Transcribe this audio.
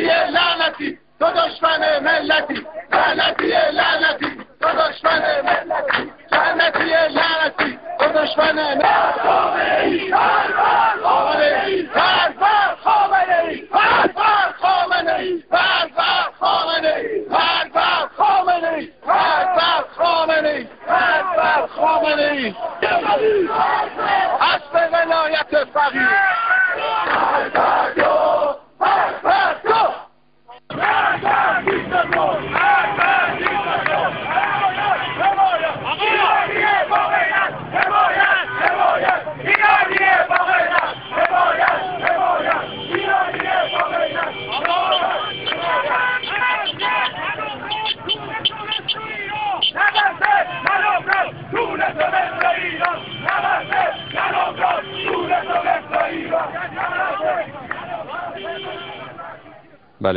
لعنتی تو دشمن ملتی، لعنتی لعنتی تو دشمن ملتی، لعنتی لعنتی تو دشمن ملتی. خامنه ای بربر، خامنه ای بربر، خامنه ای بربر، خامنه ای بربر، خامنه ای بربر، خامنه ای بربر، خامنه ای حسب ولایت فقیه. بله